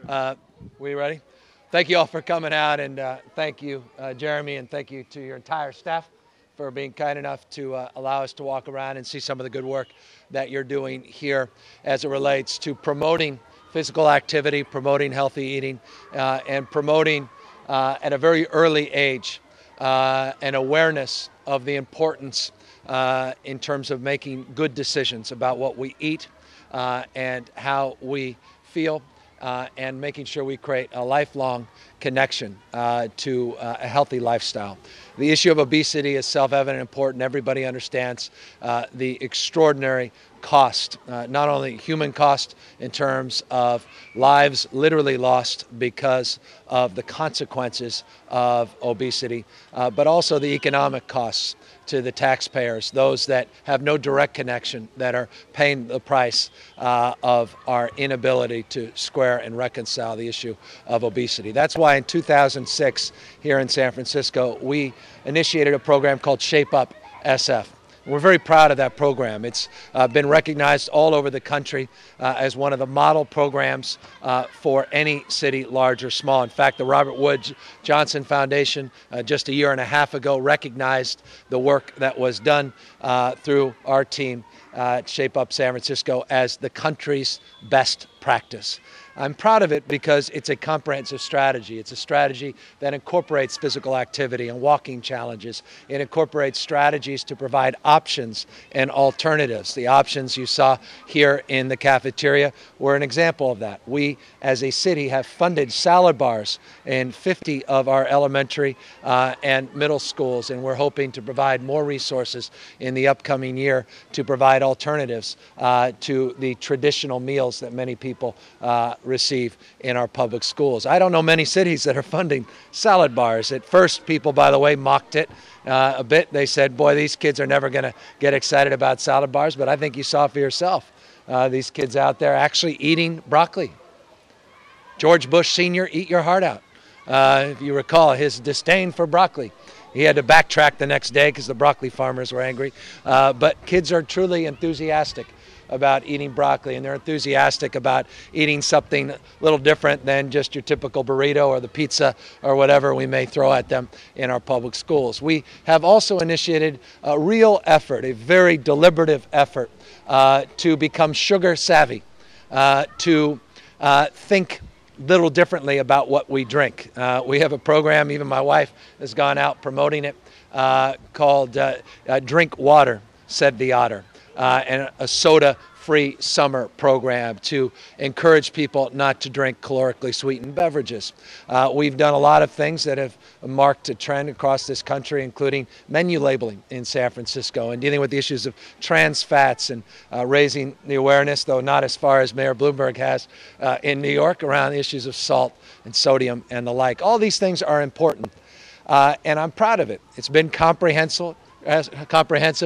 Uh, we ready? Thank you all for coming out, and thank you, Jeremy, and thank you to your entire staff for being kind enough to allow us to walk around and see some of the good work that you're doing here as it relates to promoting physical activity, promoting healthy eating, and promoting at a very early age an awareness of the importance in terms of making good decisions about what we eat and how we feel. And making sure we create a lifelong connection to a healthy lifestyle. The issue of obesity is self-evident and important. Everybody understands the extraordinary cost, not only human cost in terms of lives literally lost because of the consequences of obesity, but also the economic costs to the taxpayers, those that have no direct connection, that are paying the price of our inability to square and reconcile the issue of obesity. That's why in 2006 here in San Francisco, we initiated a program called Shape Up SF. We're very proud of that program. It's been recognized all over the country as one of the model programs for any city, large or small. In fact, the Robert Wood Johnson Foundation just a year and a half ago recognized the work that was done through our team at Shape Up San Francisco as the country's best practice. I'm proud of it because it's a comprehensive strategy. It's a strategy that incorporates physical activity and walking challenges. It incorporates strategies to provide options and alternatives. The options you saw here in the cafeteria were an example of that. We, as a city, have funded salad bars in 50 of our elementary and middle schools, and we're hoping to provide more resources in the upcoming year to provide alternatives to the traditional meals that many people receive in our public schools. I don't know many cities that are funding salad bars. At first, people, by the way, mocked it a bit. They said, boy, these kids are never going to get excited about salad bars, but I think you saw for yourself these kids out there actually eating broccoli. George Bush Sr., eat your heart out. If you recall his disdain for broccoli. He had to backtrack the next day because the broccoli farmers were angry. But kids are truly enthusiastic about eating broccoli, and they're enthusiastic about eating something a little different than just your typical burrito or the pizza or whatever we may throw at them in our public schools. We have also initiated a real effort, a very deliberative effort to become sugar savvy, to think a little differently about what we drink. We have a program, even my wife has gone out promoting it, called Drink Water, Said the Otter. And a soda-free summer program to encourage people not to drink calorically sweetened beverages. We've done a lot of things that have marked a trend across this country, including menu labeling in San Francisco and dealing with the issues of trans fats and raising the awareness, though not as far as Mayor Bloomberg has in New York, around the issues of salt and sodium and the like. All these things are important, and I'm proud of it. It's been comprehensive.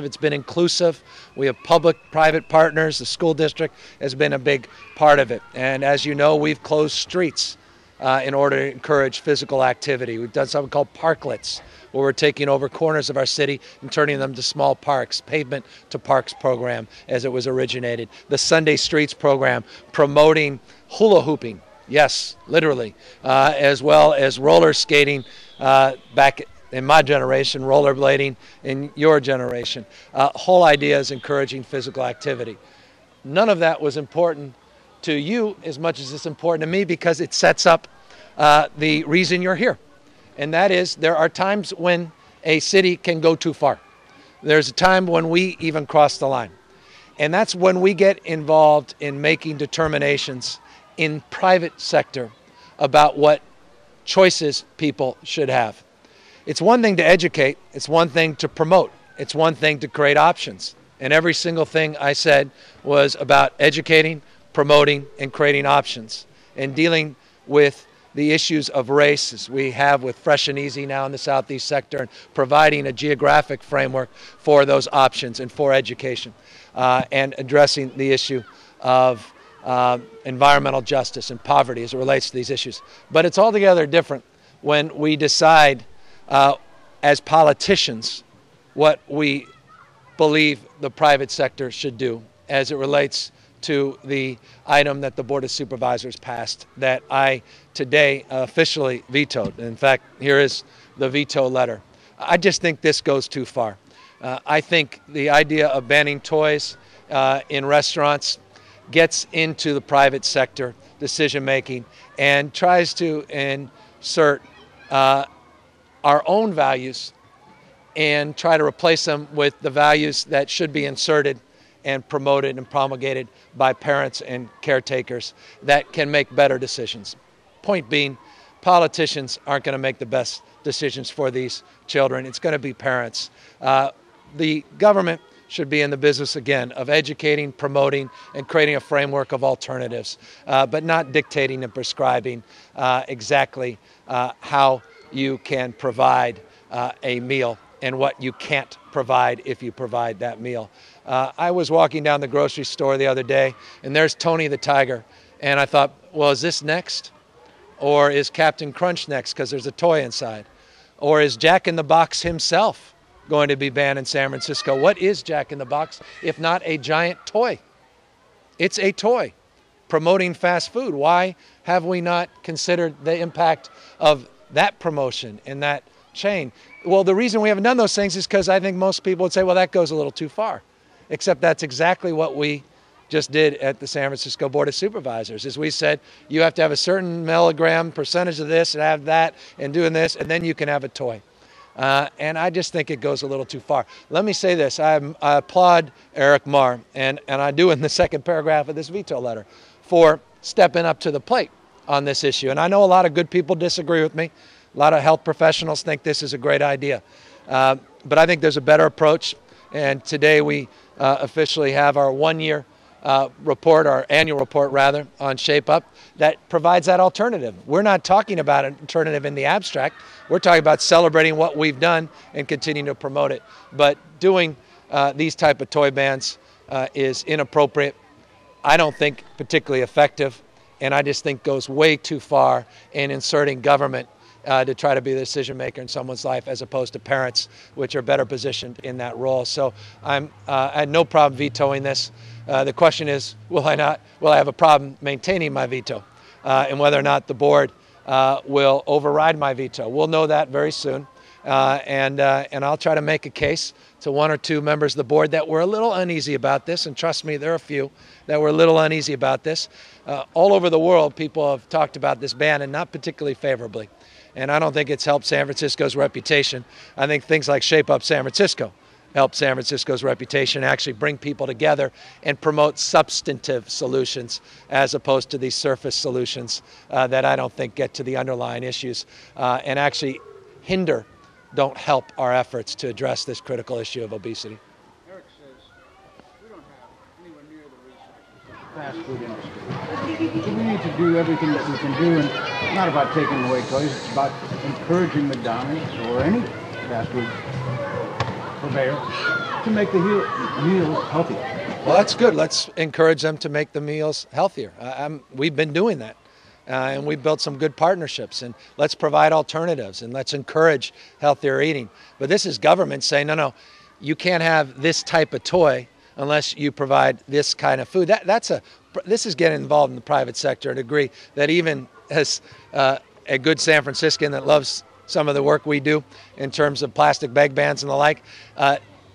It's been inclusive. We have public-private partners. The school district has been a big part of it. And as you know, we've closed streets in order to encourage physical activity. We've done something called parklets, where we're taking over corners of our city and turning them to small parks, pavement to parks program as it was originated. The Sunday Streets program promoting hula hooping, yes, literally, as well as roller skating back in my generation, rollerblading in your generation. Whole idea is encouraging physical activity. None of that was important to you as much as it's important to me because it sets up the reason you're here. And that is, there are times when a city can go too far. There's a time when we even cross the line. And that's when we get involved in making determinations in private sector about what choices people should have. It's one thing to educate, it's one thing to promote, it's one thing to create options. And every single thing I said was about educating, promoting, and creating options, and dealing with the issues of race, as we have with Fresh and Easy now in the Southeast sector, and providing a geographic framework for those options and for education, and addressing the issue of environmental justice and poverty as it relates to these issues. But it's altogether different when we decide as politicians what we believe the private sector should do as it relates to the item that the Board of Supervisors passed that I today officially vetoed. In fact, here is the veto letter. I just think this goes too far. I think the idea of banning toys in restaurants gets into the private sector decision-making and tries to insert our own values and try to replace them with the values that should be inserted and promoted and promulgated by parents and caretakers that can make better decisions. Point being, politicians aren't going to make the best decisions for these children. It's going to be parents. The government should be in the business, again, of educating, promoting, and creating a framework of alternatives, but not dictating and prescribing exactly how you can provide a meal and what you can't provide if you provide that meal. I was walking down the grocery store the other day, and there's Tony the Tiger, and I thought, well, is this next? Or is Captain Crunch next because there's a toy inside? Or is Jack in the Box himself going to be banned in San Francisco? What is Jack in the Box if not a giant toy? It's a toy promoting fast food. Why have we not considered the impact of that promotion and that chain? Well, the reason we haven't done those things is because I think most people would say, well, that goes a little too far. Except that's exactly what we just did at the San Francisco Board of Supervisors, is we said you have to have a certain milligram percentage of this and have that and doing this, and then you can have a toy. And I just think it goes a little too far. Let me say this. I applaud Eric Marr, and I do in the second paragraph of this veto letter, for stepping up to the plate on this issue. And I know a lot of good people disagree with me. A lot of health professionals think this is a great idea. But I think there's a better approach. And today we officially have our one-year report, our annual report rather, on Shape Up that provides that alternative. We're not talking about an alternative in the abstract. We're talking about celebrating what we've done and continuing to promote it. But doing these type of toy bans is inappropriate. I don't think particularly effective, and I just think goes way too far in inserting government to try to be the decision maker in someone's life as opposed to parents, which are better positioned in that role. So I had no problem vetoing this. The question is, will I have a problem maintaining my veto? And whether or not the board will override my veto. We'll know that very soon. And I'll try to make a case to one or two members of the board that were a little uneasy about this, and trust me, there are a few that were a little uneasy about this. All over the world, people have talked about this ban, and not particularly favorably. And I don't think it's helped San Francisco's reputation. I think things like Shape Up San Francisco help San Francisco's reputation, actually bring people together and promote substantive solutions as opposed to these surface solutions that I don't think get to the underlying issues and actually don't help our efforts to address this critical issue of obesity. Eric says we don't have anywhere near the resources of the fast food industry. So we need to do everything that we can do, and it's not about taking away toys, it's about encouraging McDonald's or any fast food purveyor to make the meals healthier. Well, that's good. Let's encourage them to make the meals healthier. We've been doing that. And we've built some good partnerships, and let's provide alternatives and let's encourage healthier eating. But this is government saying, no, you can't have this type of toy unless you provide this kind of food. This is getting involved in the private sector to a degree that even as a good San Franciscan that loves some of the work we do in terms of plastic bag bans and the like,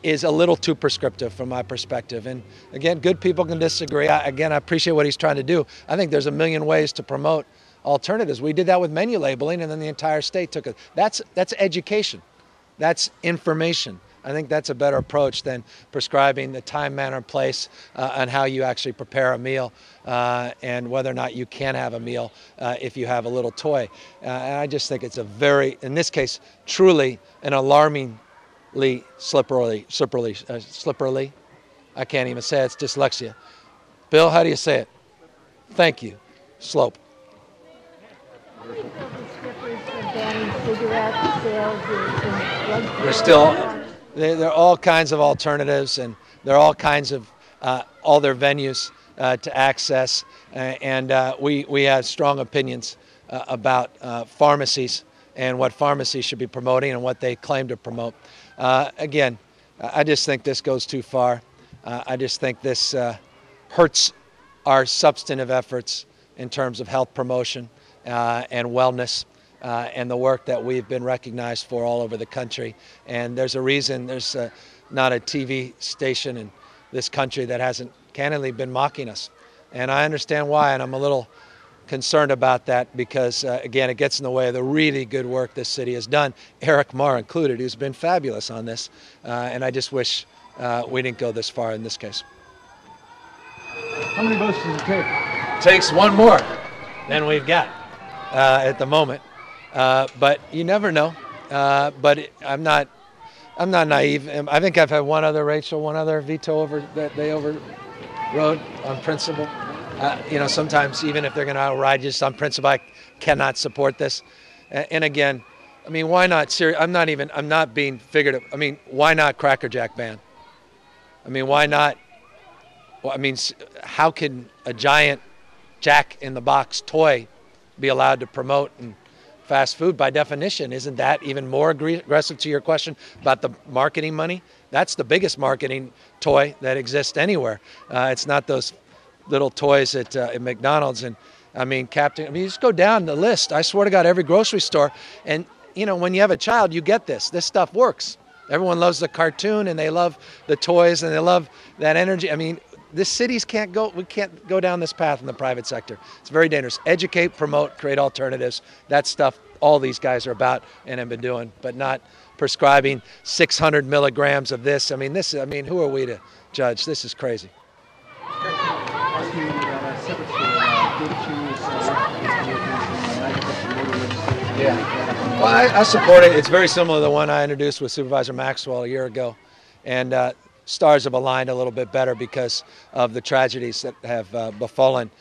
is a little too prescriptive from my perspective. And again, good people can disagree. I appreciate what he's trying to do. I think there's a million ways to promote alternatives. We did that with menu labeling, and then the entire state took it. That's education. That's information. I think that's a better approach than prescribing the time, manner, and place on how you actually prepare a meal and whether or not you can have a meal if you have a little toy. And I just think it's in this case, truly an alarmingly slippery. I can't even say it. It's dyslexia. Bill, how do you say it? Thank you. Slope. There are all kinds of alternatives, and there are all kinds of all their venues to access. And we have strong opinions about pharmacies and what pharmacies should be promoting and what they claim to promote. Again, I just think this goes too far. I just think this hurts our substantive efforts in terms of health promotion and wellness and the work that we've been recognized for all over the country. And there's a reason there's not a TV station in this country that hasn't candidly been mocking us. And I understand why, and I'm a little concerned about that because, again, it gets in the way of the really good work this city has done, Eric Marr included, who's been fabulous on this. And I just wish we didn't go this far in this case. How many votes does it take? Takes one more than we've got at the moment. But you never know. But I'm not naive. I think I've had one other veto that they overrode on principle. Sometimes even if they're going to outride you on principle, I cannot support this. And again, I mean, why not? I'm not being figurative. I mean, why not Cracker Jack ban? I mean, why not? Well, I mean, how can a giant Jack in the Box toy be allowed to promote and fast food? By definition, isn't that even more aggressive to your question about the marketing money? That's the biggest marketing toy that exists anywhere. It's not those little toys at McDonald's. And I mean, you just go down the list. I swear to God, every grocery store. And, when you have a child, you get this. This stuff works. Everyone loves the cartoon and they love the toys and they love that energy. I mean, we can't go down this path in the private sector. It's very dangerous. Educate, promote, create alternatives. That's stuff all these guys are about and have been doing, but not prescribing 600 milligrams of this. I mean, who are we to judge? This is crazy. Yeah. Well, I support it. It's very similar to the one I introduced with Supervisor Maxwell a year ago. And stars have aligned a little bit better because of the tragedies that have befallen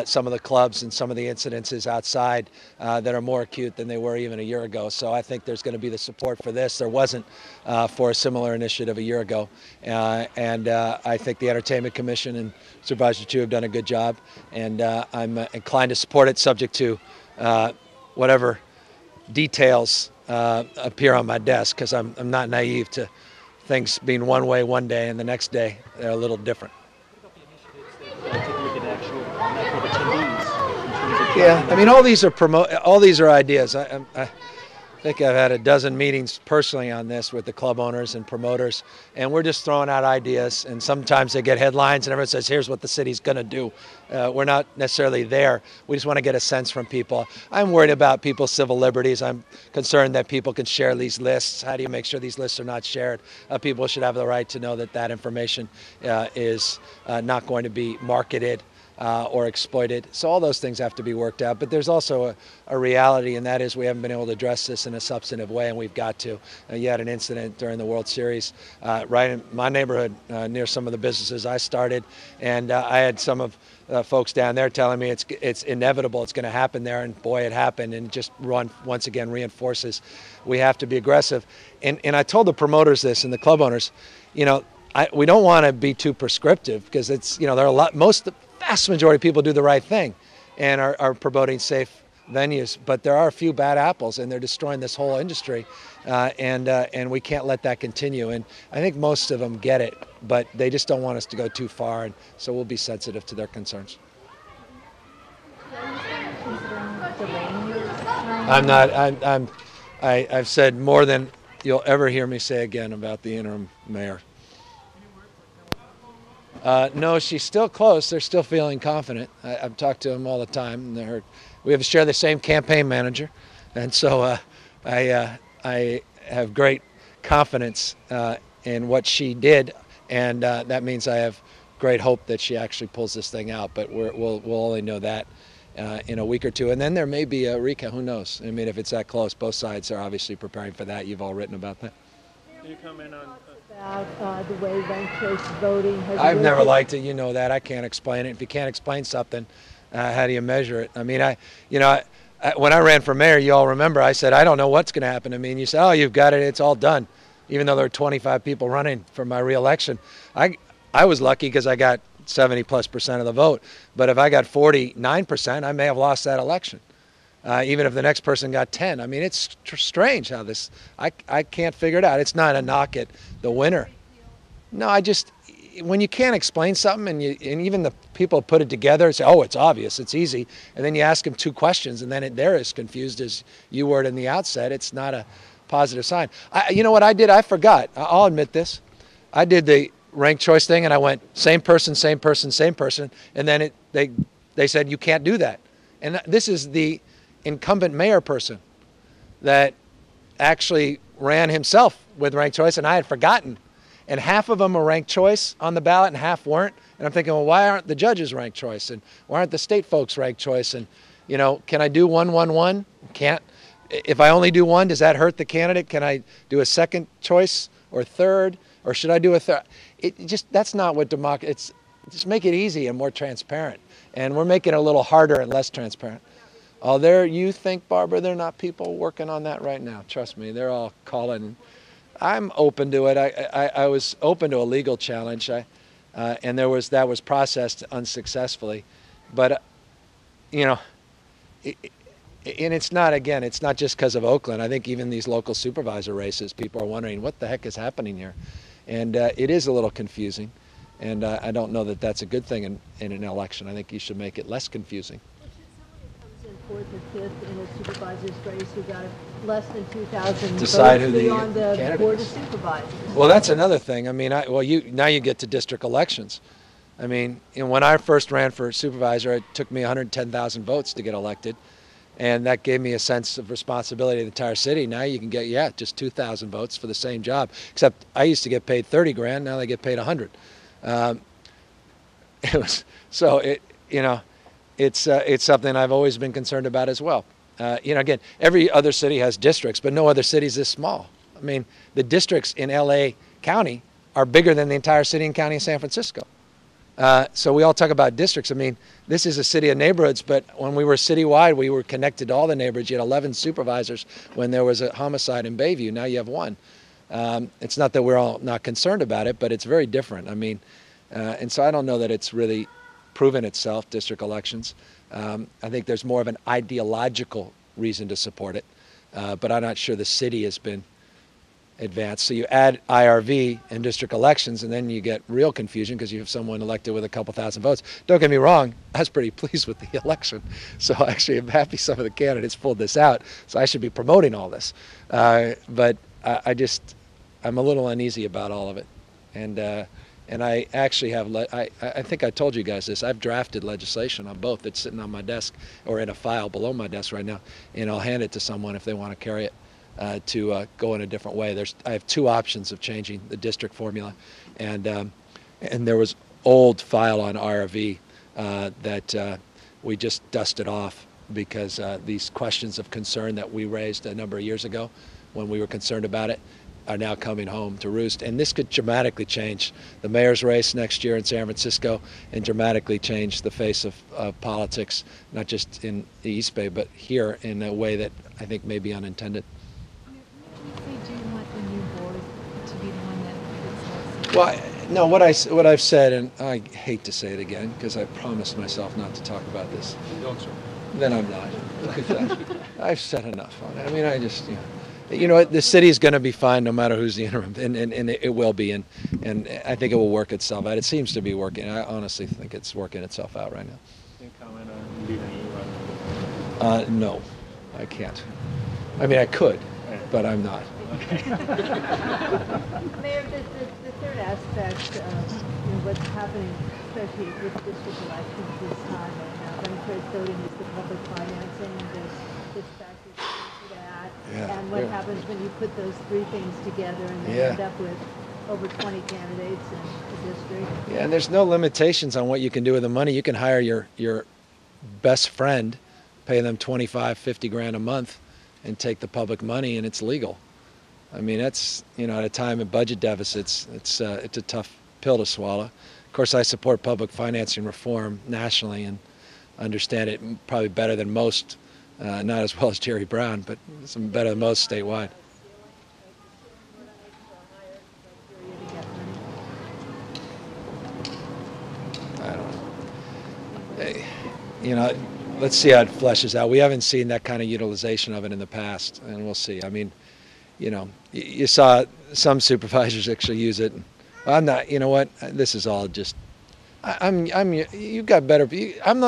some of the clubs and some of the incidences outside that are more acute than they were even a year ago. So I think there's going to be the support for this. There wasn't for a similar initiative a year ago. And I think the Entertainment Commission and Supervisor Chu have done a good job. And I'm inclined to support it, subject to whatever details appear on my desk, because I'm not naive to things being one way one day and the next day they're a little different. Yeah, I mean, all these are ideas. I think I've had a dozen meetings personally on this with the club owners and promoters, and we're just throwing out ideas, and sometimes they get headlines and everyone says, here's what the city's going to do. We're not necessarily there. We just want to get a sense from people. I'm worried about people's civil liberties. I'm concerned that people can share these lists. How do you make sure these lists are not shared? People should have the right to know that information is not going to be marketed or exploited. So all those things have to be worked out. But there's also a reality, and that is we haven't been able to address this in a substantive way, and we've got to. You had an incident during the World Series right in my neighborhood near some of the businesses I started, and I had some of folks down there telling me it's inevitable, it's going to happen there, and boy, it happened, and just once again reinforces we have to be aggressive. And I told the promoters this and the club owners, we don't want to be too prescriptive, because it's, there are the vast majority of people do the right thing and are promoting safe venues, but there are a few bad apples and they're destroying this whole industry, and we can't let that continue. And I think most of them get it, but they just don't want us to go too far, and so we'll be sensitive to their concerns. I've said more than you'll ever hear me say again about the interim mayor. No, she's still close. They're still feeling confident. I've talked to them all the time. And we have share the same campaign manager, and so I have great confidence in what she did, and that means I have great hope that she actually pulls this thing out. But we'll only know that in a week or two, and then there may be a recount. Who knows? I mean, if it's that close, both sides are obviously preparing for that. You've all written about that. Can you comment on about the way ranked choice voting has I've never liked it. You know that. I can't explain it. If you can't explain something, how do you measure it? I mean, when I ran for mayor, you all remember, I said, I don't know what's going to happen to me. And you said, oh, you've got it. It's all done. Even though there were 25 people running for my reelection. I was lucky because I got 70+% of the vote. But if I got 49%, I may have lost that election. Even if the next person got 10. I mean, it's strange how this, I can't figure it out. It's not a knock at the winner. No, when you can't explain something and even the people put it together say, oh, it's obvious, it's easy, and then you ask them 2 questions and then they're as confused as you were in the outset, it's not a positive sign. You know what I did? I forgot. I'll admit this. I did the ranked choice thing and I went same person, same person, same person, and then they said you can't do that. And this is the incumbent mayor person that actually ran himself with ranked choice, and I had forgotten. And half of them are ranked choice on the ballot and half weren't. And I'm thinking, well, why aren't the judges ranked choice? And why aren't the state folks ranked choice? And, you know, can I do 1-1-1? Can't. If I only do one, does that hurt the candidate? Can I do a second choice or third? Or should I do a third? That's not what democracy, it's just make it easy and more transparent. And we're making it a little harder and less transparent. Oh, you think, Barbara, there are not people working on that right now? Trust me, they're all calling. I'm open to it. I was open to a legal challenge, and that was processed unsuccessfully. But, you know, and it's not just because of Oakland. I think even these local supervisor races, people are wondering what the heck is happening here. And it is a little confusing. And I don't know that that's a good thing in an election. I think you should make it less confusing. Fourth or fifth in a supervisor's race who got less than 2,000 decide votes who the on the candidate board of is. supervisors. Well, that's another thing. I mean, now you get to district elections. I mean, when I first ran for supervisor, it took me 110,000 votes to get elected, and that gave me a sense of responsibility in the entire city. Now you can get just 2,000 votes for the same job. Except I used to get paid 30 grand. Now they get paid 100. It's something I've always been concerned about as well. Again, every other city has districts, but no other city is this small. I mean, the districts in LA County are bigger than the entire city and county of San Francisco. So we all talk about districts. I mean, this is a city of neighborhoods, but when we were citywide, we were connected to all the neighborhoods. You had 11 supervisors when there was a homicide in Bayview. Now you have 1. It's not that we're all not concerned about it, but it's very different. I mean, and so I don't know that it's really proven itself, district elections. I think there's more of an ideological reason to support it, but I'm not sure the city has been advanced. So you add IRV and district elections, and then you get real confusion because you have someone elected with a couple thousand votes. Don't get me wrong, I was pretty pleased with the election. So actually I'm happy some of the candidates pulled this out, so I should be promoting all this. But I'm a little uneasy about all of it. And I actually have, I think I told you guys this, I've drafted legislation on both. It's sitting on my desk or in a file below my desk right now, and I'll hand it to someone if they want to carry it to go in a different way. I have 2 options of changing the district formula, and there was old file on RV that we just dusted off because these questions of concern that we raised a number of years ago when we were concerned about it are now coming home to roost. And this could dramatically change the mayor's race next year in San Francisco and dramatically change the face of politics, not just in the East Bay, but here in a way that I think may be unintended. Do you want the new board to be the one that gets Well, no, what I've said, and I hate to say it again because I promised myself not to talk about this. Don't, sir. Then I'm not. Look at that. I've said enough on it. I mean, you know what, the city is going to be fine no matter who's the interim, and it will be, and I think it will work itself out. It seems to be working. I honestly think it's working itself out right now. Can you comment on leaving you? No, I can't. I mean, I could, but I'm not. Mayor, the third aspect of what's happening, especially with district elections this time right now, ranked choice voting is the public financing, there's factors into that, and what happens when you put those 3 things together and then end up with over 20 candidates in the district. Yeah, and there's no limitations on what you can do with the money. You can hire your best friend, pay them 25, 50 grand a month, and take the public money, and it's legal. I mean, that's, at a time of budget deficits, it's a tough pill to swallow. Of course, I support public financing reform nationally and understand it probably better than most, not as well as Jerry Brown, but some better than most statewide. I don't know. Let's see how it fleshes out. We haven't seen that kind of utilization of it in the past, and we'll see. I mean, you saw some supervisors actually use it I'm not. You know what? This is all just. You've got better. I'm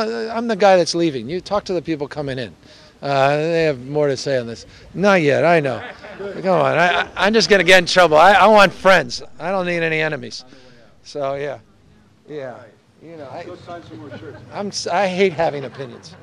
the guy that's leaving. You talk to the people coming in. They have more to say on this. Not yet. I know. Come on. I'm just gonna get in trouble. I want friends. I don't need any enemies. So yeah. You know, Go sign some more shirts. I hate having opinions.